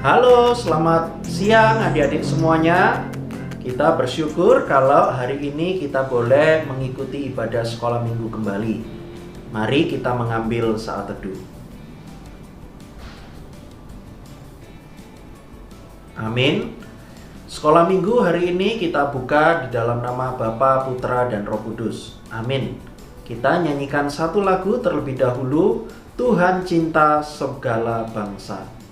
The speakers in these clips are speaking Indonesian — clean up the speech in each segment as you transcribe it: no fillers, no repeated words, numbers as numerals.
Halo, selamat siang adik-adik semuanya. Kita bersyukur kalau hari ini kita boleh mengikuti ibadah sekolah minggu kembali. Mari kita mengambil saat teduh. Amin. Sekolah minggu hari ini kita buka di dalam nama Bapa, Putra, dan Roh Kudus. Amin. Kita nyanyikan satu lagu terlebih dahulu, Tuhan Cinta Segala Bangsa.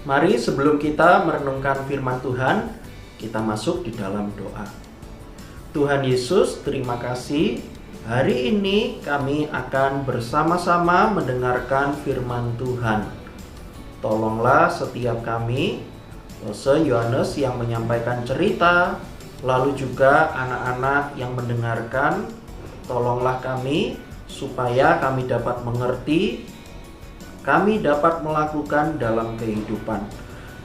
Mari sebelum kita merenungkan firman Tuhan, kita masuk di dalam doa. Tuhan Yesus, terima kasih. Hari ini kami akan bersama-sama mendengarkan firman Tuhan. Tolonglah setiap kami, Yohanes yang menyampaikan cerita, lalu juga anak-anak yang mendengarkan. Tolonglah kami supaya kami dapat mengerti, kami dapat melakukan dalam kehidupan.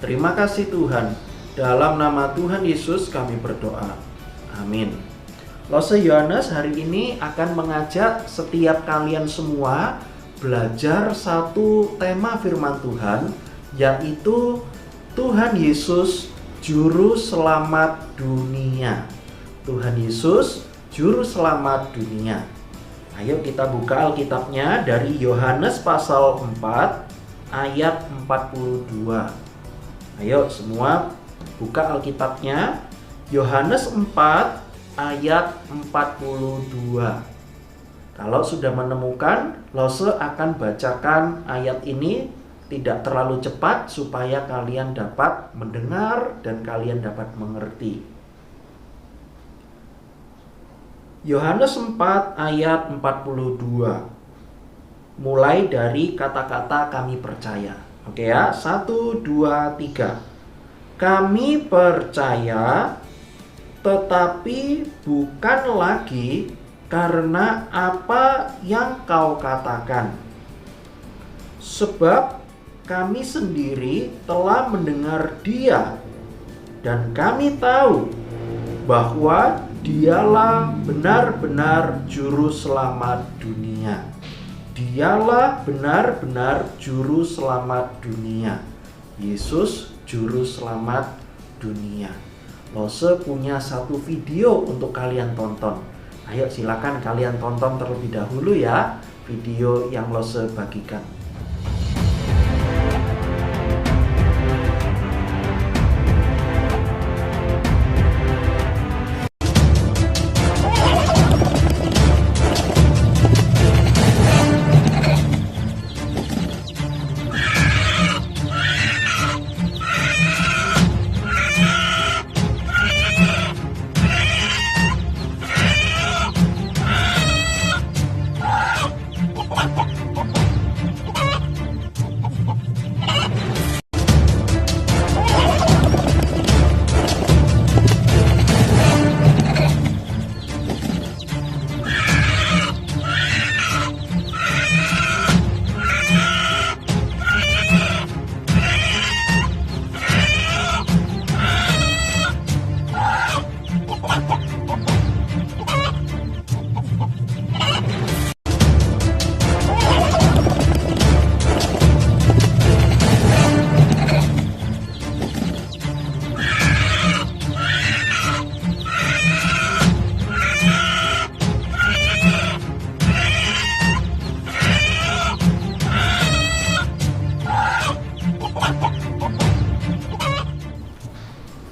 Terima kasih Tuhan. Dalam nama Tuhan Yesus kami berdoa. Amin. Lose Yohanes hari ini akan mengajak setiap kalian semua belajar satu tema firman Tuhan, yaitu Tuhan Yesus Juru Selamat Dunia. Tuhan Yesus Juru Selamat Dunia. Ayo kita buka Alkitabnya dari Yohanes pasal 4 ayat 42. Ayo semua buka Alkitabnya, Yohanes 4 ayat 42. Kalau sudah menemukan, Lose akan bacakan ayat ini tidak terlalu cepat supaya kalian dapat mendengar dan kalian dapat mengerti. Yohanes 4 ayat 42. Mulai dari kata-kata kami percaya. Oke ya, 1, 2, 3. Kami percaya, tetapi bukan lagi karena apa yang kau katakan. Sebab kami sendiri telah mendengar Dia, dan kami tahu bahwa Dialah benar-benar juru selamat dunia. Dialah benar-benar juru selamat dunia. Yesus juru selamat dunia. Lose punya satu video untuk kalian tonton. Ayo silakan kalian tonton terlebih dahulu ya video yang Lose bagikan.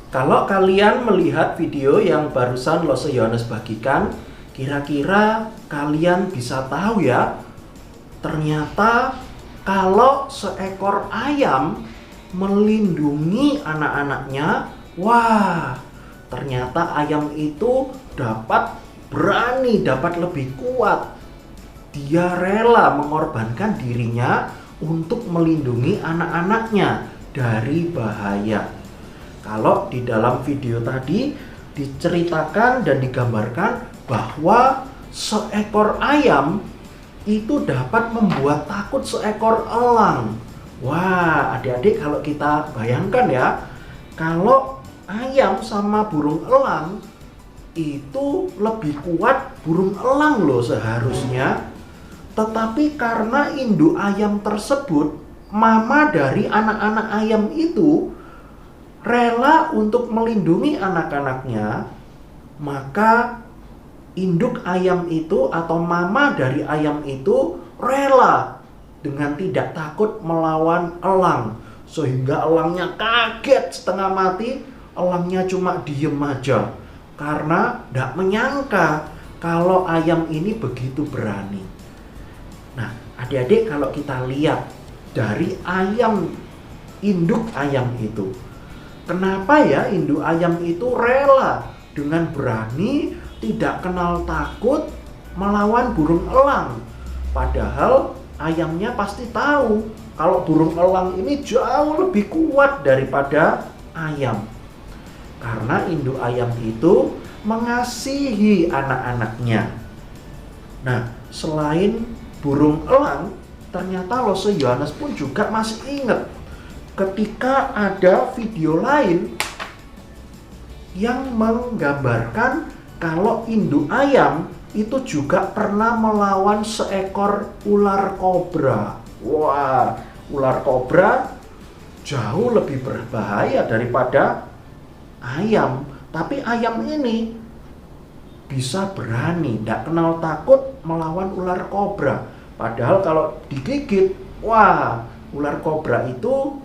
Kalau kalian melihat video yang barusan Lose Yohanes bagikan, kira-kira kalian bisa tahu ya, ternyata kalau seekor ayam melindungi anak-anaknya, wah, ternyata ayam itu dapat berani, dapat lebih kuat. Dia rela mengorbankan dirinya untuk melindungi anak-anaknya dari bahaya. Kalau di dalam video tadi diceritakan dan digambarkan bahwa seekor ayam itu dapat membuat takut seekor elang. Wah, adik-adik kalau kita bayangkan ya, kalau ayam sama burung elang itu lebih kuat burung elang loh seharusnya. Tetapi karena induk ayam tersebut, mama dari anak-anak ayam itu rela untuk melindungi anak-anaknya, maka induk ayam itu atau mama dari ayam itu rela dengan tidak takut melawan elang. Sehingga elangnya kaget setengah mati, elangnya cuma diem aja karena tidak menyangka kalau ayam ini begitu berani. Nah, adik-adik kalau kita lihat dari ayam, induk ayam itu, kenapa ya induk ayam itu rela dengan berani, tidak kenal takut melawan burung elang? Padahal ayamnya pasti tahu kalau burung elang ini jauh lebih kuat daripada ayam. Karena induk ayam itu mengasihi anak-anaknya. Nah, selain burung elang, ternyata Lose Yohanes pun juga masih ingat ketika ada video lain yang menggambarkan kalau induk ayam itu juga pernah melawan seekor ular kobra. Wah, ular kobra jauh lebih berbahaya daripada ayam. Tapi ayam ini bisa berani, tidak kenal takut melawan ular kobra. Padahal kalau digigit, wah, ular kobra itu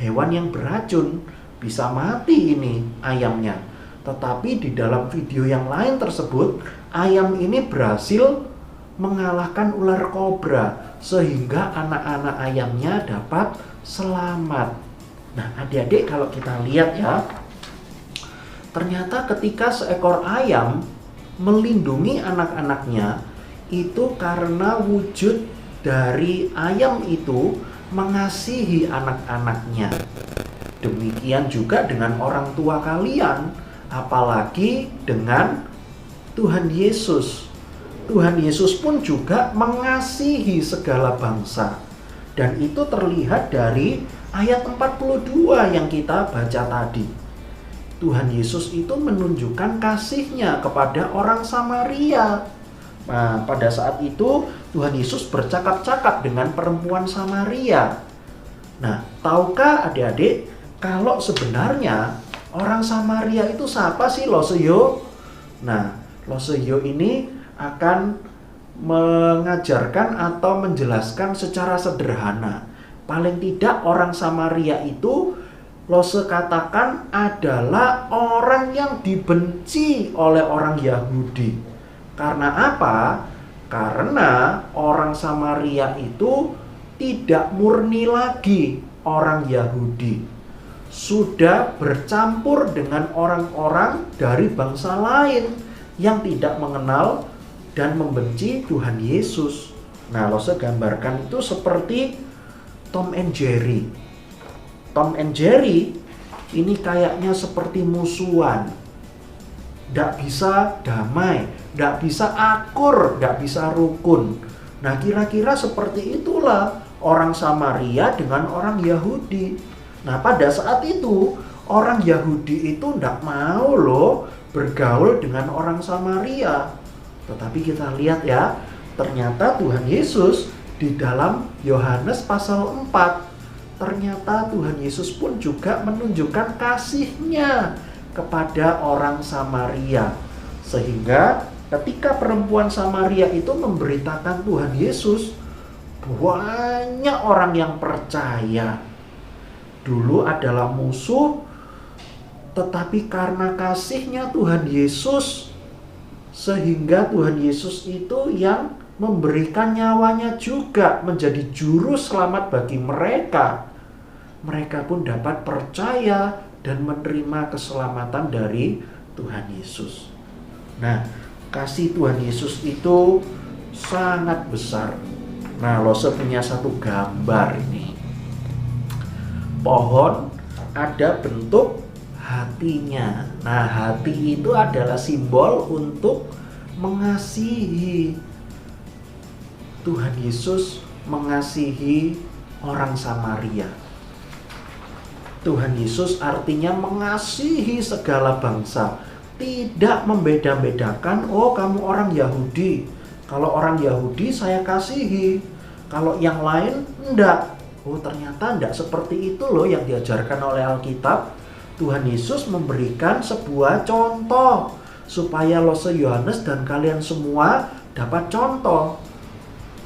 hewan yang beracun, bisa mati ini ayamnya. Tetapi di dalam video yang lain tersebut, ayam ini berhasil mengalahkan ular kobra, sehingga anak-anak ayamnya dapat selamat. Nah, adik-adik kalau kita lihat ya, ternyata ketika seekor ayam melindungi anak-anaknya, itu karena wujud dari ayam itu mengasihi anak-anaknya. Demikian juga dengan orang tua kalian, apalagi dengan Tuhan Yesus. Tuhan Yesus pun juga mengasihi segala bangsa. Dan itu terlihat dari ayat 42 yang kita baca tadi. Tuhan Yesus itu menunjukkan kasih-Nya kepada orang Samaria. Nah, pada saat itu Tuhan Yesus bercakap-cakap dengan perempuan Samaria. Nah, tahukah adik-adik kalau sebenarnya orang Samaria itu siapa sih, Loseyo? Nah, Loseyo ini akan mengajarkan atau menjelaskan secara sederhana. Paling tidak orang Samaria itu Lose katakan adalah orang yang dibenci oleh orang Yahudi. Karena apa? Karena orang Samaria itu tidak murni lagi orang Yahudi. Sudah bercampur dengan orang-orang dari bangsa lain yang tidak mengenal dan membenci Tuhan Yesus. Nah, Lose gambarkan itu seperti Tom and Jerry. Tom and Jerry ini kayaknya seperti musuhan. Tidak bisa damai, tidak bisa akur, tidak bisa rukun. Nah, kira-kira seperti itulah orang Samaria dengan orang Yahudi. Nah, pada saat itu orang Yahudi itu tidak mau loh bergaul dengan orang Samaria. Tetapi kita lihat ya, ternyata Tuhan Yesus di dalam Yohanes pasal 4, ternyata Tuhan Yesus pun juga menunjukkan kasih-Nya kepada orang Samaria. Sehingga ketika perempuan Samaria itu memberitakan Tuhan Yesus, banyak orang yang percaya. Dulu adalah musuh, tetapi karena kasih-Nya Tuhan Yesus, sehingga Tuhan Yesus itu yang memberikan nyawanya juga menjadi juru selamat bagi mereka. Mereka pun dapat percaya dan menerima keselamatan dari Tuhan Yesus. Nah, kasih Tuhan Yesus itu sangat besar. Nah, Lose punya satu gambar ini. Pohon ada bentuk hatinya. Nah, hati itu adalah simbol untuk mengasihi. Tuhan Yesus mengasihi orang Samaria. Tuhan Yesus artinya mengasihi segala bangsa. Tidak membeda-bedakan, oh kamu orang Yahudi. Kalau orang Yahudi saya kasihi. Kalau yang lain enggak. Oh ternyata enggak seperti itu loh yang diajarkan oleh Alkitab. Tuhan Yesus memberikan sebuah contoh. Supaya Lose Yohanes dan kalian semua dapat contoh.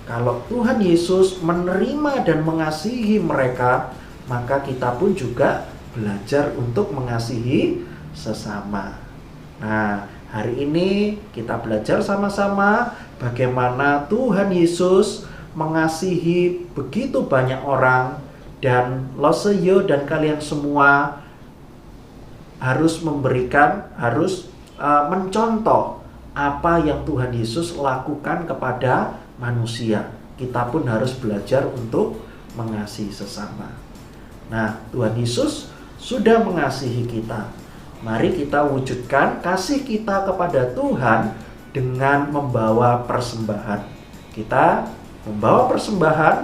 Kalau Tuhan Yesus menerima dan mengasihi mereka, maka kita pun juga belajar untuk mengasihi sesama. Nah, hari ini kita belajar sama-sama bagaimana Tuhan Yesus mengasihi begitu banyak orang, dan Loseyo dan kalian semua harus mencontoh apa yang Tuhan Yesus lakukan kepada manusia. Kita pun harus belajar untuk mengasihi sesama. Nah, Tuhan Yesus sudah mengasihi kita. Mari kita wujudkan kasih kita kepada Tuhan dengan membawa persembahan. Kita membawa persembahan,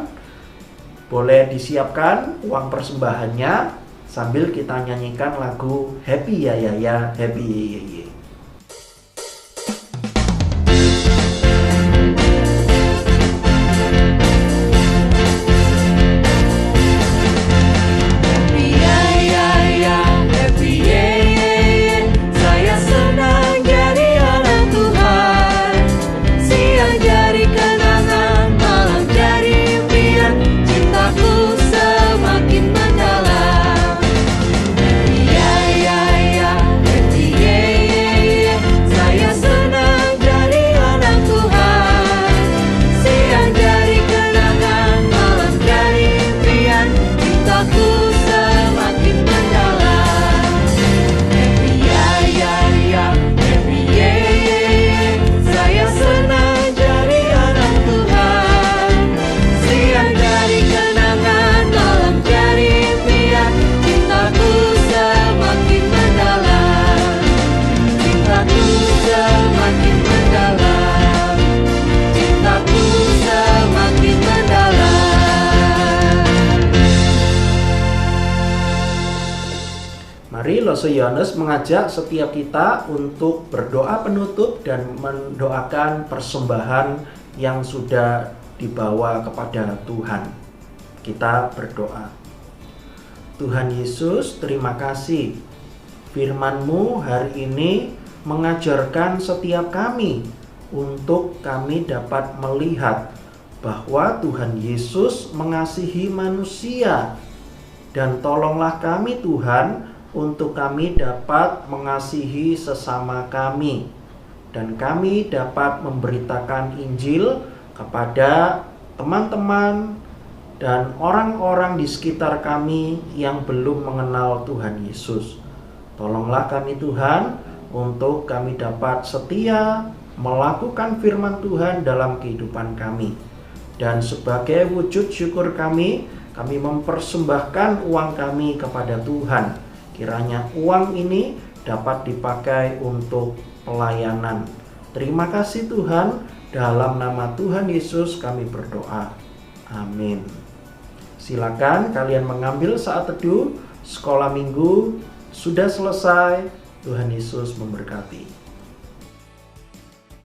boleh disiapkan uang persembahannya sambil kita nyanyikan lagu Happy Ya Ya Ya, Happy Ye Ye Ye. Saya senang jadi anak Tuhan. Rasul Yohanes mengajak setiap kita untuk berdoa penutup dan mendoakan persembahan yang sudah dibawa kepada Tuhan. Kita berdoa. Tuhan Yesus, terima kasih. Firman-Mu hari ini mengajarkan setiap kami untuk kami dapat melihat bahwa Tuhan Yesus mengasihi manusia. Dan tolonglah kami Tuhan untuk kami dapat mengasihi sesama kami. Dan kami dapat memberitakan Injil kepada teman-teman dan orang-orang di sekitar kami yang belum mengenal Tuhan Yesus. Tolonglah kami Tuhan untuk kami dapat setia melakukan firman Tuhan dalam kehidupan kami. Dan sebagai wujud syukur kami mempersembahkan uang kami kepada Tuhan. Kiranya uang ini dapat dipakai untuk pelayanan. Terima kasih Tuhan, dalam nama Tuhan Yesus kami berdoa. Amin. Silakan kalian mengambil saat teduh. Sekolah minggu sudah selesai. Tuhan Yesus memberkati.